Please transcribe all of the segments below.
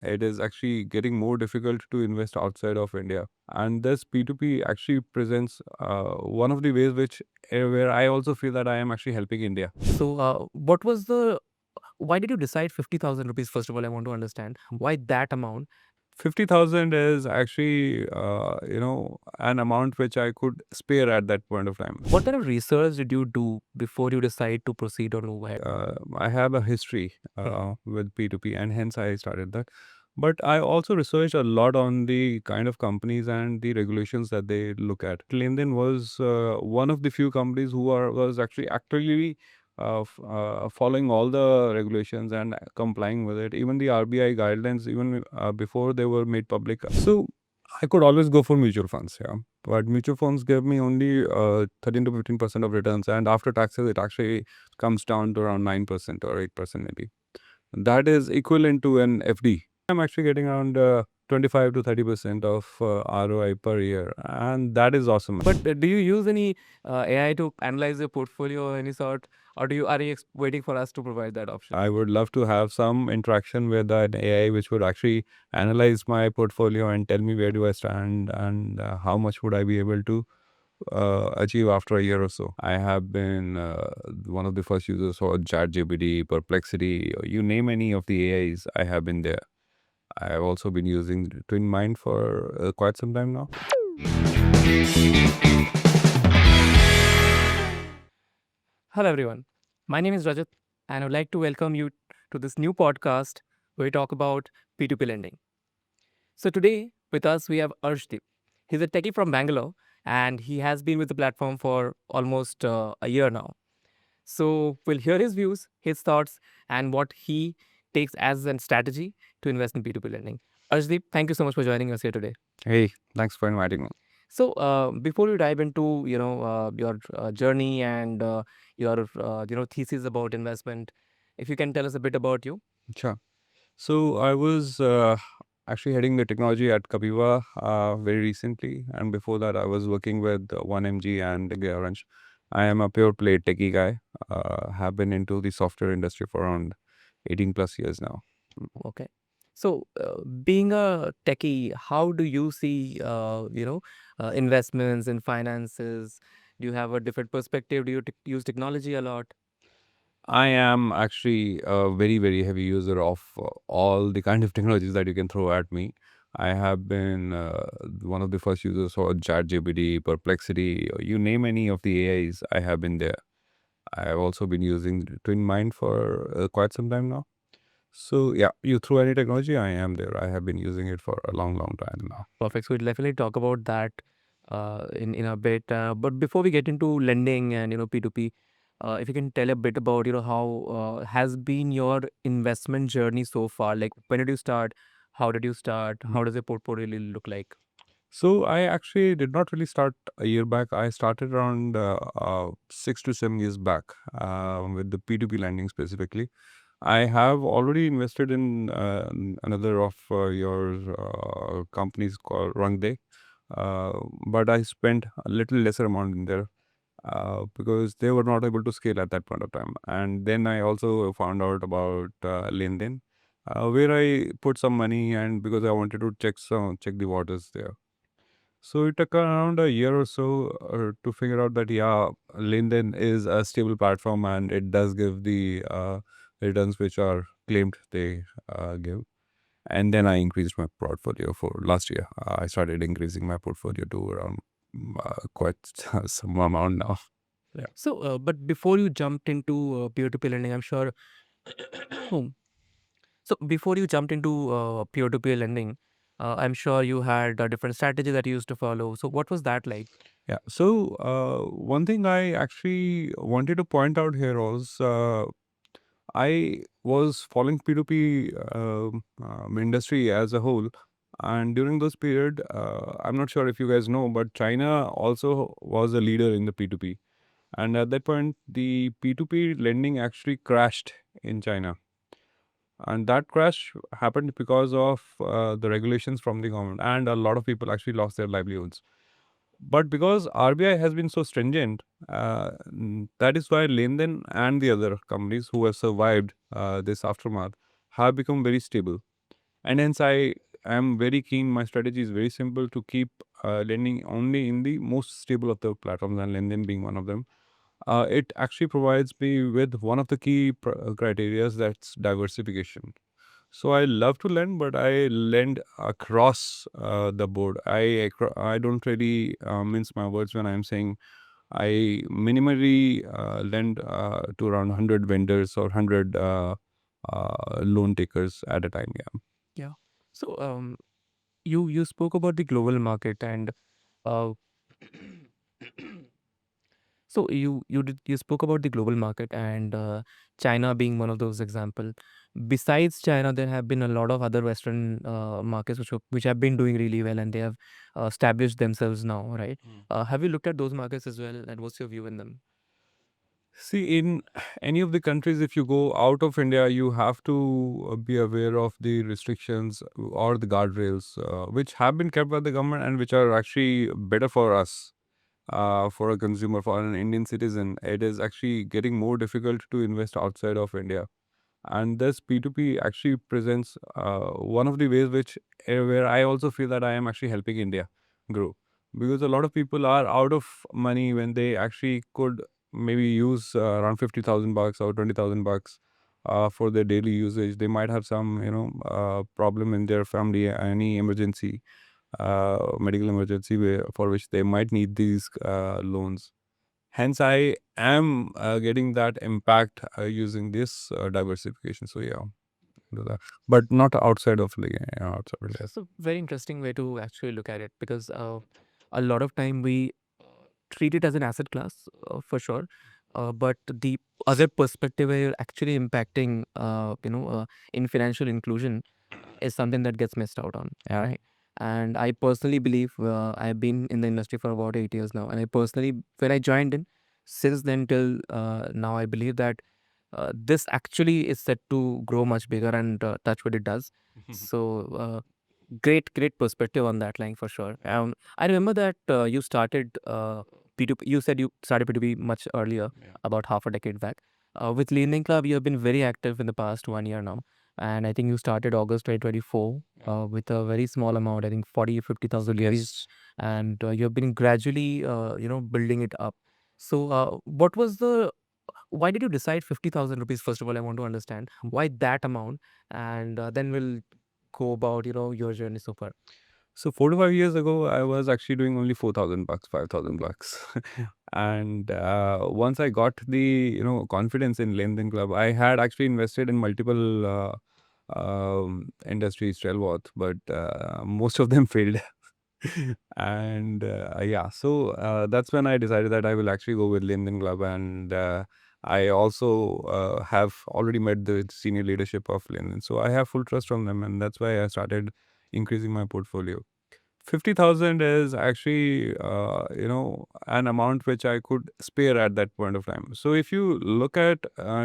it is actually getting more difficult to invest outside of India. And this P2P actually presents one of the ways where I also feel that I am actually helping India. So, why did you decide 50,000 rupees? First of all, I want to understand why that amount. 50,000 is actually, an amount which I could spare at that point of time. What kind of research did you do before you decide to proceed or move ahead? I have a history with P2P, and hence I started that. But I also researched a lot on the kind of companies and the regulations that they look at. LinkedIn was one of the few companies who was actually actively following all the regulations and complying with it. Even the RBI guidelines, even before they were made public. So I could always go for mutual funds, yeah. But mutual funds give me only 13 to 15% of returns, and after taxes, it actually comes down to around 9% or 8% maybe. That is equivalent to an FD. I'm actually getting around 25 to 30% of ROI per year, and that is awesome. But do you use any AI to analyze your portfolio or any sort, or are you waiting for us to provide that option? I would love to have some interaction with an AI which would actually analyze my portfolio and tell me where do I stand and how much would I be able to achieve after a year or so. I have been one of the first users for ChatGPT, Perplexity, you name any of the AIs, I have been there. I have also been using TwinMind for quite some time now. Hello, everyone. My name is Rajat, and I would like to welcome you to this new podcast where we talk about P2P lending. So, today with us, we have Arshdeep. He's a techie from Bangalore, and he has been with the platform for almost a year now. So, we'll hear his views, his thoughts, and what he takes as a strategy to invest in P2P lending. Arshdeep, thank you so much for joining us here today. Hey, thanks for inviting me. So, before we dive into your journey and your thesis about investment, if you can tell us a bit about you. Sure. So I was actually heading the technology at Kapiva very recently, and before that, I was working with 1MG and Orange. I am a pure play techie guy. Have been into the software industry for around 18 plus years now. Okay. So, being a techie, how do you see investments and finances? Do you have a different perspective? Do you use technology a lot? I am actually a very, very heavy user of all the kind of technologies that you can throw at me. I have been one of the first users for ChatGPT, Perplexity, you name any of the AIs, I have been there. I have also been using TwinMind for quite some time now. So yeah, you throw any technology, I am there. I have been using it for a long, long time now. Perfect. So we'll definitely talk about that in a bit. But before we get into lending and P2P, if you can tell a bit about how has been your investment journey so far. Like when did you start? How did you start? How does your portfolio really look like? So I actually did not really start a year back. I started around 6 to 7 years back with the P2P lending specifically. I have already invested in another of your companies called Rangde, uh, but I spent a little lesser amount in there because they were not able to scale at that point of time. And then I also found out about LinkedIn, where I put some money, and because I wanted to check the waters there. So it took around a year or so to figure out that yeah, LinkedIn is a stable platform and it does give the returns which are claimed they give. And then I increased my portfolio for last year. I started increasing my portfolio to around quite some amount now. Yeah. So, but before you jumped into peer-to-peer lending, I'm sure. So before you jumped into peer-to-peer lending, I'm sure you had a different strategy that you used to follow. So what was that like? Yeah. So one thing I actually wanted to point out here was I was following P2P industry as a whole, and during those period, I'm not sure if you guys know, but China also was a leader in the P2P, and at that point, the P2P lending actually crashed in China, and that crash happened because of the regulations from the government, and a lot of people actually lost their livelihoods. But because RBI has been so stringent, that is why Lenden and the other companies who have survived this aftermath have become very stable. And hence I am very keen. My strategy is very simple to keep lending only in the most stable of the platforms, and Lending being one of them. It actually provides me with one of the key criteria, that's diversification. So I love to lend, but I lend across the board. I don't really mince my words when I'm saying I minimally lend to around 100 vendors or 100 loan takers at a time. Yeah. Yeah. So you spoke about the global market and uh, so you spoke about the global market and China being one of those example. Besides China, there have been a lot of other Western markets which have been doing really well and they have established themselves now, right? Have you looked at those markets as well, and what's your view in them? See, in any of the countries, if you go out of India, you have to be aware of the restrictions or the guardrails, which have been kept by the government and which are actually better for us, for a consumer, for an Indian citizen. It is actually getting more difficult to invest outside of India. And this P2P actually presents one of the ways which where I also feel that I am actually helping India grow, because a lot of people are out of money when they actually could maybe use around 50,000 bucks or 20,000 bucks for their daily usage. They might have some problem in their family, any emergency, medical emergency for which they might need these loans. Hence, I am getting that impact using this diversification. So yeah, do that, but not outside of outside of India. So very interesting way to actually look at it, because a lot of time we treat it as an asset class for sure, but the other perspective where you're actually impacting, in financial inclusion is something that gets missed out on. Yeah. Right. And I personally believe I've been in the industry for about 8 years now, and I personally, when I joined in, since then till now, I believe that this actually is set to grow much bigger, and touch what it does. So great perspective on that line for sure. I remember that you started P2P. You said you started P2P much earlier, Yeah. about half a decade back. With Leaning Club, you have been very active in the past 1 year now, and I think you started August 2024 Yeah. with a very small amount. I think 40,000-50,000 levies, and you have been gradually, building it up. So, what was the why did you decide 50,000 rupees? First of all, I want to understand why that amount, and then we'll go about your journey so far. So 4 to 5 years ago, I was actually doing only 4,000 bucks, 5,000 bucks. And once I got the confidence in Lending Club, I had actually invested in multiple industries, Trellworth, but most of them failed. And yeah, so that's when I decided that I will actually go with Linden Club. And I also have already met the senior leadership of Linden, so I have full trust from them, and that's why I started increasing my portfolio. 50,000 is actually an amount which I could spare at that point of time. So if you look at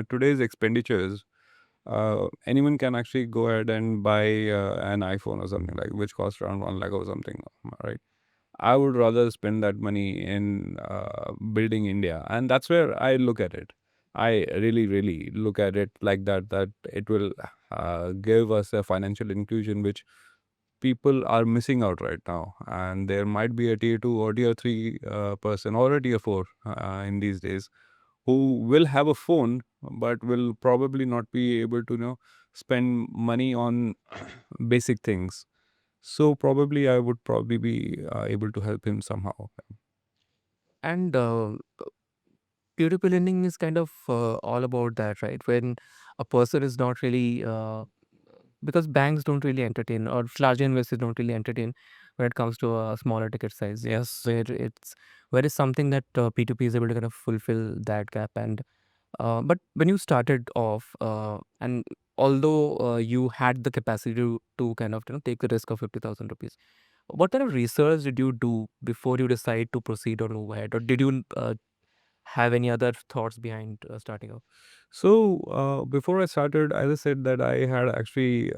today's expenditures, anyone can actually go ahead and buy an iPhone or something, like, which costs around 1 lakh or something, right? I would rather spend that money in building India, and that's where I look at it. I really, really look at it like that. That it will give us a financial inclusion which people are missing out right now, and there might be a tier two or tier three person or a tier four in these days who will have a phone but will probably not be able to spend money on basic things. So probably I would probably be able to help him somehow. And peer-to-peer lending is kind of all about that, right? When a person is not really, because banks don't really entertain, or larger investors don't really entertain when it comes to a smaller ticket size. Yes. Where it's something that P2P is able to kind of fulfill that gap. And but when you started off, and although you had the capacity to kind of take the risk of 50,000 rupees, what kind of research did you do before you decide to proceed or move ahead, or did you have any other thoughts behind starting off? So before I started, as I said, that I had actually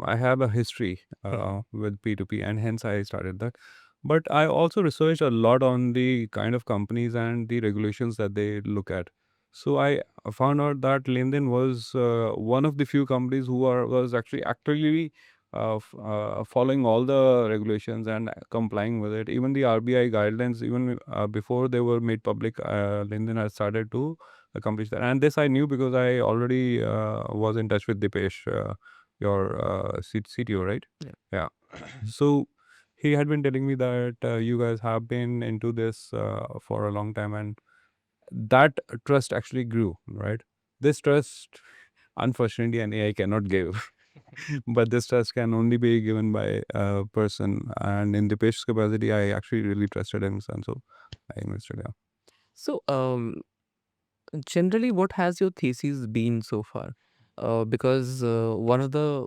I have a history with P2P, and hence I started that. But I also researched a lot on the kind of companies and the regulations that they look at. So I found out that LinkedIn was one of the few companies who was actually actively following all the regulations and complying with it. Even the RBI guidelines, even before they were made public, then I started to accomplish that. And this I knew because I already was in touch with Dipesh, your CTO, right? Yeah. Yeah. So he had been telling me that you guys have been into this for a long time, and that trust actually grew, right? This trust, unfortunately, an AI cannot give, but this trust can only be given by a person. And in the patient's capacity, I actually really trusted him, and so I invested. Yeah. So, generally, what has your thesis been so far? Because one of the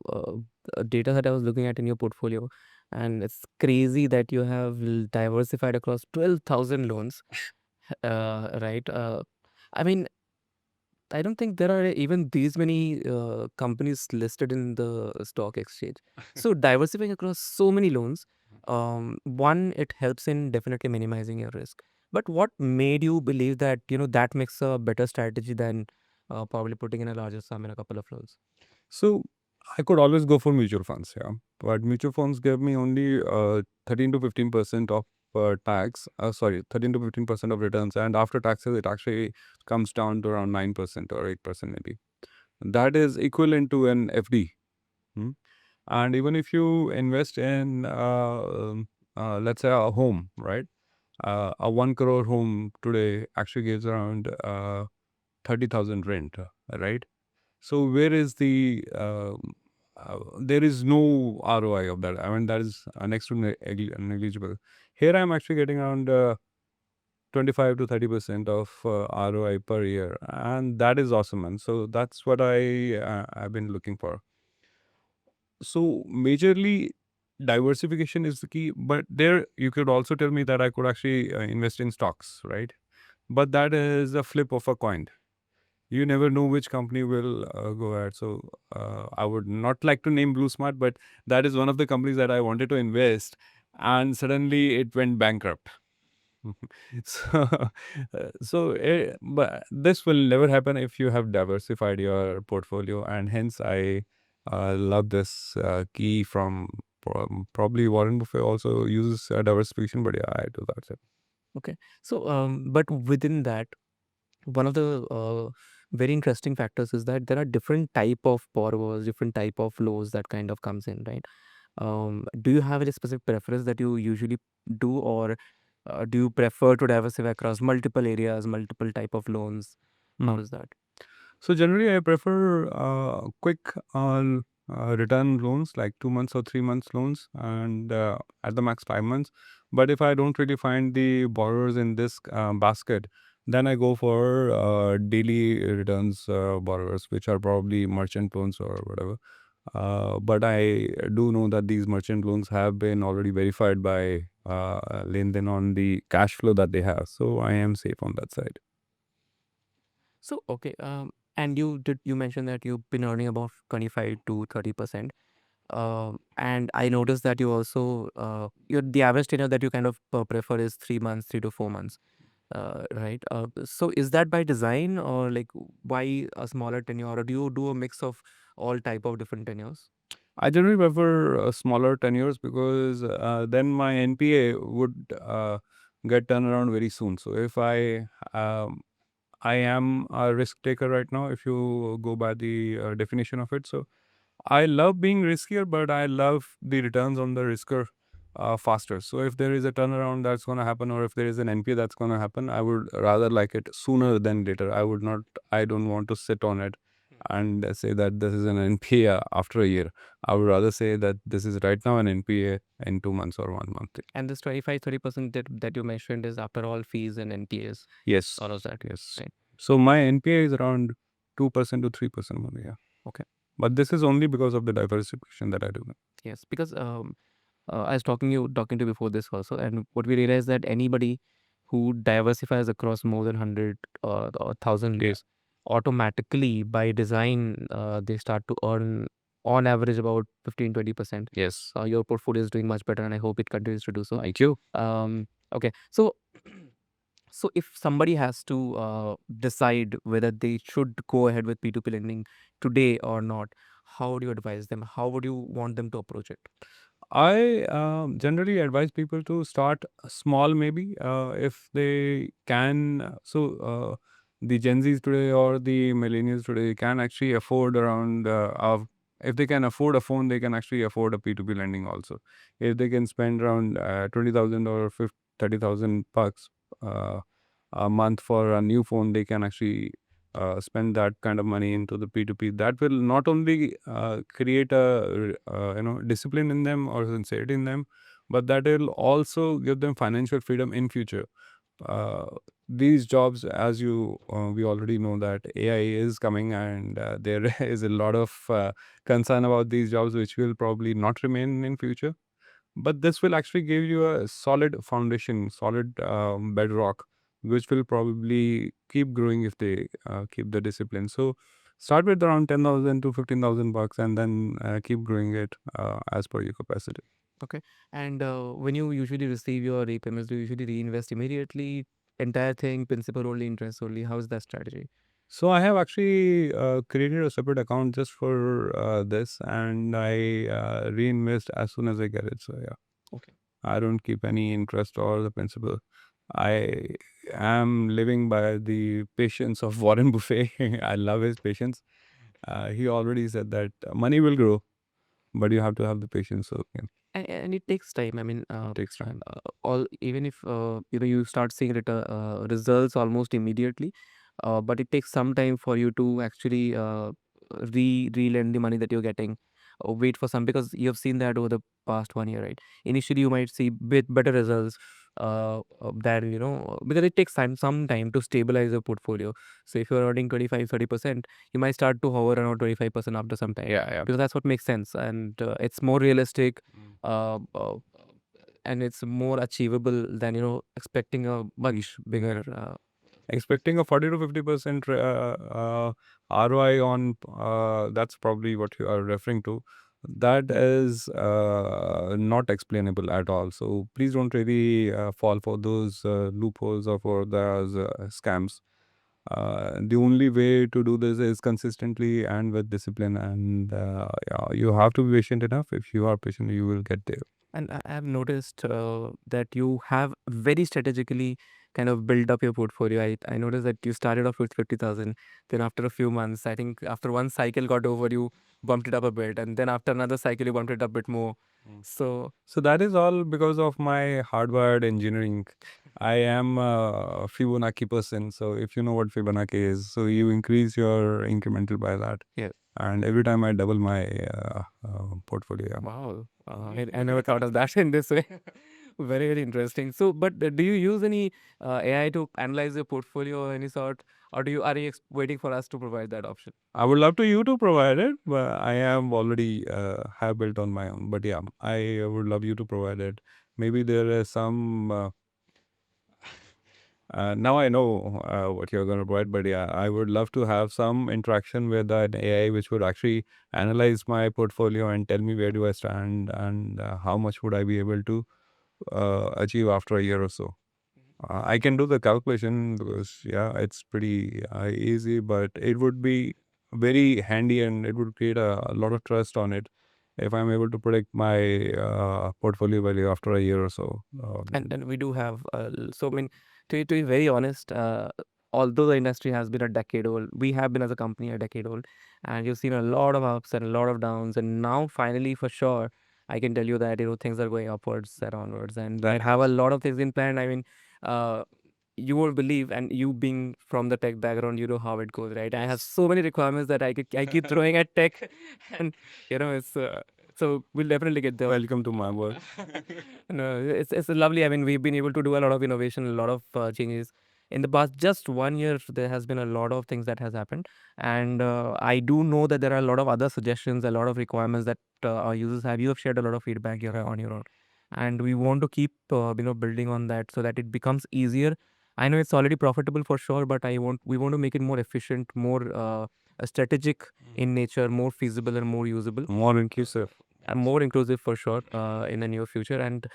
data that I was looking at in your portfolio, and it's crazy that you have diversified across 12,000 loans, right? I mean, I don't think there are even these many companies listed in the stock exchange. So diversifying across so many loans, one, it helps in definitely minimizing your risk. But what made you believe that that makes a better strategy than probably putting in a larger sum in a couple of loans? So I could always go for mutual funds, yeah. But mutual funds give me only 13 to 15% of tax. Sorry, 13 to 15% of returns, and after taxes, it actually comes down to around 9% or 8% maybe. That is equivalent to an FD. Hmm? And even if you invest in, let's say, a home, right? A 1 crore home today actually gives around 30,000 rent, right? So where is there is no ROI of that. I mean, that is next to negligible. Here I'm actually getting around 25 to 30% of ROI per year, and that is awesome, man. So that's what I've been looking for. So majorly diversification is the key, but there you could also tell me that I could actually invest in stocks, right? But that is a flip of a coin. You never know which company will go ahead. So I would not like to name Blue Smart, but that is one of the companies that I wanted to invest, and suddenly it went bankrupt. So, but this will never happen if you have diversified your portfolio, and hence I love this key from probably Warren Buffett also uses diversification, but yeah, I do that. So. Okay. So, but within that, one of the very interesting factors is that there are different type of borrowers, different type of loans that kind of comes in, right? Do you have any specific preference that you usually do, or do you prefer to diversify across multiple areas, multiple type of loans? How Mm. is that? So generally, I prefer quick return loans, like 2 months or 3 months loans, and at the max 5 months. But if I don't really find the borrowers in this basket, then I go for daily returns borrowers, which are probably merchant loans or whatever. But I do know that these merchant loans have been already verified by Lendin on the cash flow that they have. So I am safe on that side. So, okay, and you mentioned that you've been earning about 25 to 30%. And I noticed that you also the average tenure that you kind of prefer is 3 months, 3 to 4 months, right? So is that by design, or like why a smaller tenure, or do you do a mix of all type of different tenures? I generally prefer smaller tenures because then my NPA would get turned around very soon. So if um, I am a risk taker right now, if you go by the definition of it. So I love being riskier, but I love the returns on the risker faster. So if there is a turnaround that's going to happen, or if there is an NPA that's going to happen, I would rather like it sooner than later. I would not. I don't want to sit on it and say that this is an NPA after a year. I would rather say that this is right now an NPA in 2 months or 1 month. And this 25-30% that you mentioned is after all fees and NPAs, Yes. all of that, Yes. right? So my NPA is around 2% to 3% only. Yeah. Okay. But this is only because of the diversification that I do. Yes, because I was talking to you before this also, and what we realized that anybody who diversifies across more than 100 or 1,000 Yes. loans, automatically by design they start to earn on average about 15-20%. Yes. Your portfolio is doing much better, and I hope it continues to do so. Thank you. Okay, so so if somebody has to decide whether they should go ahead with P2P lending today or not, how would you advise them? How would you want them to approach it? I generally advise people to start small, maybe if they can. The Gen Zs today or the millennials today can actually afford around. If they can afford a phone, they can actually afford a P2P lending also. If they can spend around 20,000 or 30,000 bucks uh, a month for a new phone, they can actually spend that kind of money into the P2P. That will not only create a discipline in them or sincerity in them, but that will also give them financial freedom in future. Uh, these jobs, as we already know that AI is coming, and there is a lot of concern about these jobs, which will probably not remain in future. But this will actually give you a solid foundation, solid bedrock, which will probably keep growing if they keep the discipline. So start with around 10,000 to 15,000 bucks, and then keep growing it as per your capacity. Okay. And when you usually receive your repayments, do you usually reinvest immediately, entire thing, principal only, interest only? How is that strategy? So I have actually created a separate account just for this, and I reinvest as soon as I get it. So yeah, Okay. I don't keep any interest or the principal. I am living by the patience of Warren Buffett. I love his patience. He already said that money will grow, but you have to have the patience. So yeah, And it takes time. I mean, it takes time. all even if you start seeing results almost immediately, but it takes some time for you to actually re-lend the money that you're getting. Wait for some, because you have seen that over the past 1 year, right? Initially, you might see bit better results than because it takes some time to stabilize your portfolio. So if you're earning 25-30%, you might start to hover around 25% after some time. Yeah. Because that's what makes sense, and it's more realistic, Mm. uh, uh, and it's more achievable than expecting a much bigger. Expecting a 40 to 50% ROI on that's probably what you are referring to. That is not explainable at all. So please don't really fall for those loopholes or for those scams. The only way to do this is consistently and with discipline, and yeah, you have to be patient enough. If you are patient, you will get there. And I have noticed that you have very strategically kind of built up your portfolio. I noticed that you started off with 50,000. Then after a few months, I think after one cycle got over, you bumped it up a bit. And then after another cycle, you bumped it up a bit more. Mm. So, So that is all because of my hardwired engineering. I am a Fibonacci person. So if you know what Fibonacci is, so you increase your incremental by that. yeah. And every time I double my portfolio. Yeah. Wow. I never thought of that in this way. Very, very interesting. So, but do you use any AI to analyze your portfolio or any sort, or are you waiting for us to provide that option? I would love to you to provide it, but I am already have built on my own. But yeah, I would love you to provide it. Maybe there is some. Now I know what you're going to provide, but yeah, I would love to have some interaction with an AI which would actually analyze my portfolio and tell me where do I stand and how much would I be able to achieve after a year or so. I can do the calculation because yeah, it's pretty easy, but it would be very handy and it would create a lot of trust on it if I'm able to predict my portfolio value after a year or so. And we do have so I mean, to be very honest, although the industry has been a decade old, we have been as a company a decade old, and you've seen a lot of ups and a lot of downs, and now finally for sure I can tell you that things are going upwards and onwards, and I have a lot of things in plan. I mean, uh, you won't believe, and you being from the tech background, you know how it goes, right? I have so many requirements that I keep throwing at tech, and it's so we'll definitely get there. Welcome to my world. No, it's lovely. I mean, we've been able to do a lot of innovation, a lot of changes. In the past just 1 year, there has been a lot of things that has happened, and I do know that there are a lot of other suggestions, a lot of requirements that our users have. You have shared a lot of feedback here on your own, and we want to keep building on that so that it becomes easier. I know it's already profitable for sure, but we want to make it more efficient, more strategic in nature, more feasible and more usable, More inclusive. and more inclusive for sure in the near future. And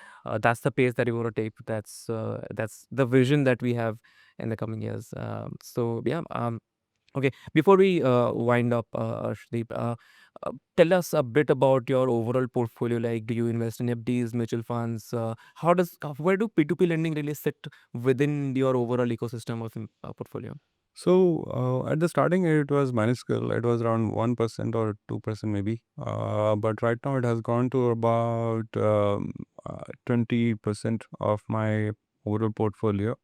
that's the pace that we want to take. That's the vision that we have in the coming years. So yeah. Okay, before we wind up, Arshdeep, Tell us a bit about your overall portfolio. Like, do you invest in FDs, mutual funds? Where do P2P lending really sit within your overall ecosystem of portfolio? So at the starting, it was minuscule. It was around 1% or 2% maybe. But right now, it has gone to about 20% of my overall portfolio.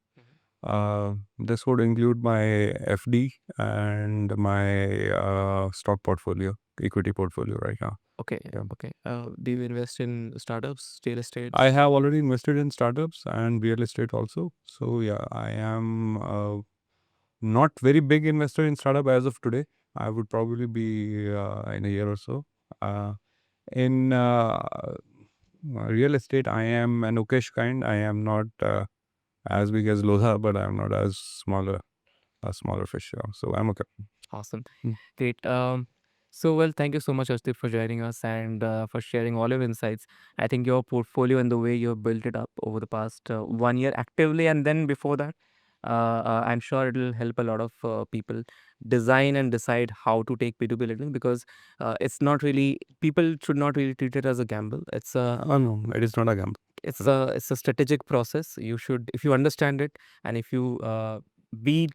This would include my FD and my stock portfolio, equity portfolio right now. Okay. Yeah. Okay. Do you invest in startups, real estate? I have already invested in startups and real estate also. So yeah, I am not very big investor in startup as of today. I would probably be in a year or so. In real estate, I am an okayish kind. I am not as big as Lodha, but I am not as a smaller fish. Yeah. So I'm okay. Awesome. Mm. Great. Well, thank you so much, Arshdeep, for joining us and for sharing all your insights. I think your portfolio and the way you have built it up over the past 1 year actively, and then before that, I'm sure it will help a lot of people design and decide how to take P2P lending, because it's not really, people should not really treat it as a gamble. No, it is not a gamble. It's a strategic process. You should, if you understand it, and if you be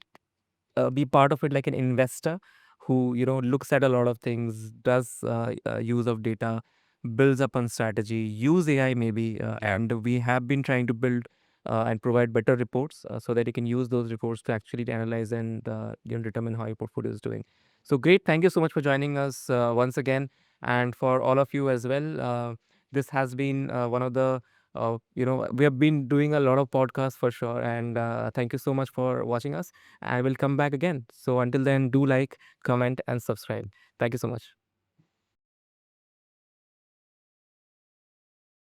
be part of it like an investor who looks at a lot of things, does use of data, builds upon strategy, use AI maybe, and we have been trying to build and provide better reports so that you can use those reports to actually analyze and determine how your portfolio is doing. So great, thank you so much for joining us once again, and for all of you as well. This has been one of the we have been doing a lot of podcasts for sure, and thank you so much for watching us. I will come back again. So until then, do like, comment, and subscribe. Thank you so much.